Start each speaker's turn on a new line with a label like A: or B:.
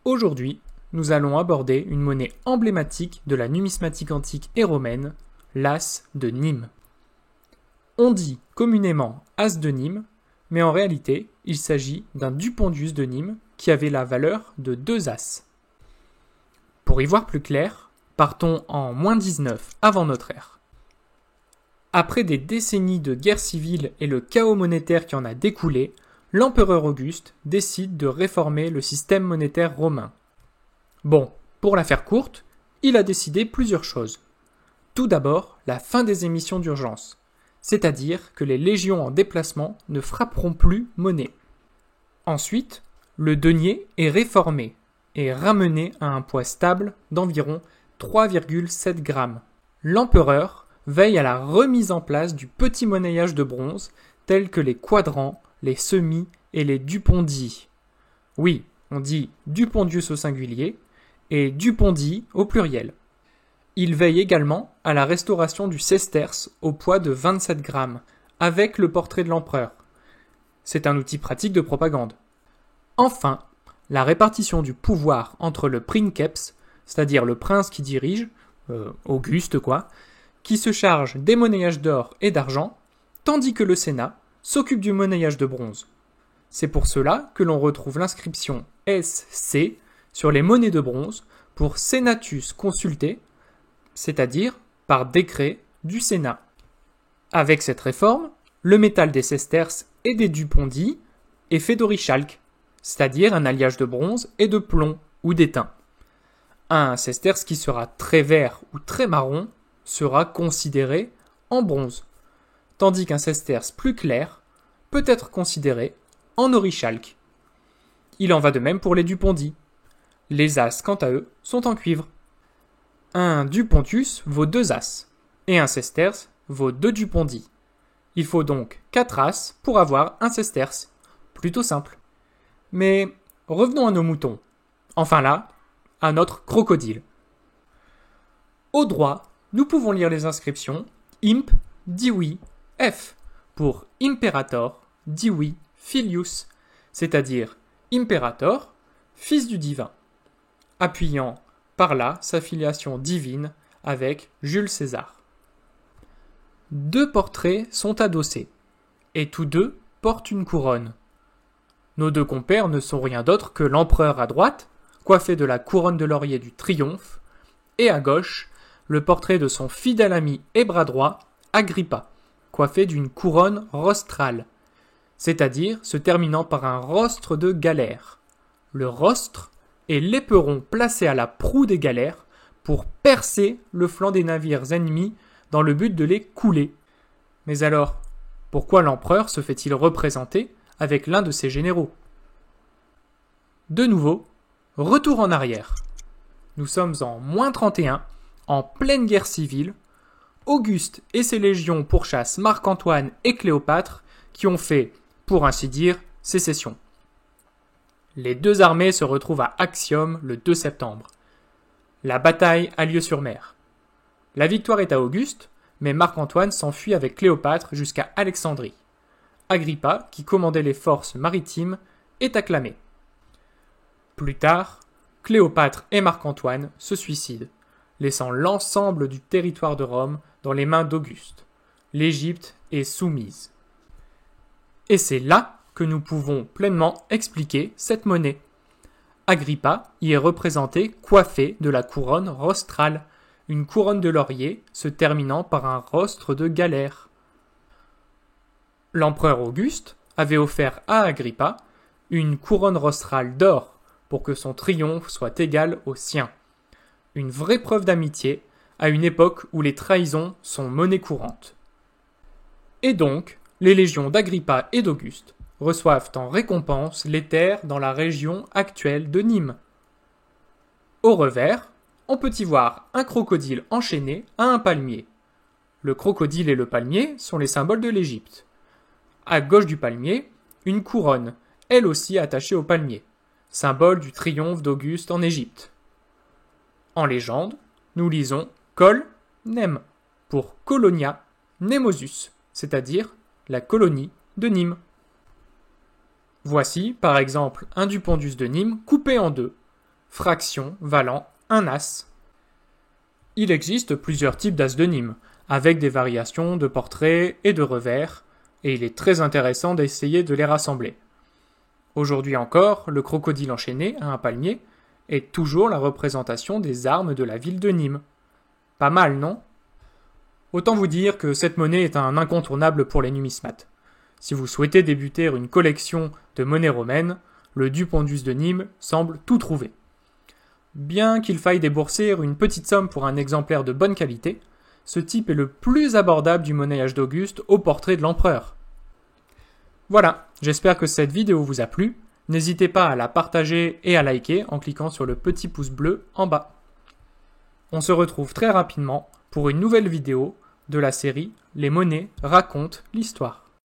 A: Aujourd'hui, nous allons aborder une monnaie emblématique de la numismatique antique et romaine, l'as de Nîmes. On dit communément as de Nîmes, mais en réalité, il s'agit d'un dupondius de Nîmes qui avait la valeur de 2 as. Pour y voir plus clair, partons en -19 avant notre ère. Après des décennies de guerre civile et le chaos monétaire qui en a découlé, l'empereur Auguste décide de réformer le système monétaire romain. Bon, pour la faire courte, il a décidé plusieurs choses. Tout d'abord, la fin des émissions d'urgence, c'est-à-dire que les légions en déplacement ne frapperont plus monnaie. Ensuite, le denier est réformé et ramené à un poids stable d'environ 3,7 grammes. L'empereur veille à la remise en place du petit monnayage de bronze tels que les quadrans, les semis et les dupondii. Oui, on dit dupondius au singulier et dupondii au pluriel. Il veille également à la restauration du sesterce au poids de 27 grammes, avec le portrait de l'empereur. C'est un outil pratique de propagande. Enfin, la répartition du pouvoir entre le princeps, c'est-à-dire le prince qui dirige, Auguste quoi, qui se charge des monnayages d'or et d'argent, tandis que le Sénat s'occupe du monnayage de bronze. C'est pour cela que l'on retrouve l'inscription SC sur les monnaies de bronze pour Senatus Consultae, c'est-à-dire par décret du Sénat. Avec cette réforme, le métal des sesterces et des dupondii est fait d'orichalque, c'est-à-dire un alliage de bronze et de plomb ou d'étain. Un sesterce qui sera très vert ou très marron sera considéré en bronze, tandis qu'un sesterce plus clair peut être considéré en orichalque. Il en va de même pour les dupondii. Les as, quant à eux, sont en cuivre. Un dupontius vaut 2 as, et un sesterce vaut 2 dupondii. Il faut donc 4 as pour avoir un sesterce. Plutôt simple. Mais revenons à nos moutons. Enfin là, à notre crocodile. Au droit, nous pouvons lire les inscriptions imp divi f pour imperator divi filius, c'est-à-dire imperator, fils du divin, appuyant par là sa filiation divine avec Jules César. 2 portraits sont adossés, et tous deux portent une couronne. Nos 2 compères ne sont rien d'autre que l'empereur à droite, coiffé de la couronne de laurier du triomphe, et à gauche, le portrait de son fidèle ami et bras droit, Agrippa, coiffé d'une couronne rostrale, c'est-à-dire se terminant par un rostre de galère. Le rostre est l'éperon placé à la proue des galères pour percer le flanc des navires ennemis dans le but de les couler. Mais alors, pourquoi l'empereur se fait-il représenter avec l'un de ses généraux? De nouveau, retour en arrière. Nous sommes en -31, en pleine guerre civile. Auguste et ses légions pourchassent Marc-Antoine et Cléopâtre qui ont fait, pour ainsi dire, sécession. Les 2 armées se retrouvent à Actium le 2 septembre. La bataille a lieu sur mer. La victoire est à Auguste, mais Marc-Antoine s'enfuit avec Cléopâtre jusqu'à Alexandrie. Agrippa, qui commandait les forces maritimes, est acclamé. Plus tard, Cléopâtre et Marc-Antoine se suicident, laissant l'ensemble du territoire de Rome dans les mains d'Auguste. L'Égypte est soumise. Et c'est là que nous pouvons pleinement expliquer cette monnaie. Agrippa y est représenté coiffé de la couronne rostrale, une couronne de laurier se terminant par un rostre de galère. L'empereur Auguste avait offert à Agrippa une couronne rostrale d'or pour que son triomphe soit égal au sien. Une vraie preuve d'amitié à une époque où les trahisons sont monnaie courante. Et donc, les légions d'Agrippa et d'Auguste reçoivent en récompense les terres dans la région actuelle de Nîmes. Au revers, on peut y voir un crocodile enchaîné à un palmier. Le crocodile et le palmier sont les symboles de l'Égypte. À gauche du palmier, une couronne, elle aussi attachée au palmier, symbole du triomphe d'Auguste en Égypte. En légende, nous lisons Col Nem pour Colonia Nemosus, c'est-à-dire la colonie de Nîmes. Voici, par exemple, un dupondius de Nîmes coupé en 2. fraction valant un as. Il existe plusieurs types d'as de Nîmes, avec des variations de portraits et de revers, et il est très intéressant d'essayer de les rassembler. Aujourd'hui encore, le crocodile enchaîné à un palmier est toujours la représentation des armes de la ville de Nîmes. Pas mal, non? Autant vous dire que cette monnaie est un incontournable pour les numismates. Si vous souhaitez débuter une collection de monnaies romaines, le Dupondus de Nîmes semble tout trouver. Bien qu'il faille débourser une petite somme pour un exemplaire de bonne qualité, ce type est le plus abordable du monnayage d'Auguste au portrait de l'empereur. Voilà, j'espère que cette vidéo vous a plu. N'hésitez pas à la partager et à liker en cliquant sur le petit pouce bleu en bas. On se retrouve très rapidement pour une nouvelle vidéo de la série Les monnaies racontent l'histoire.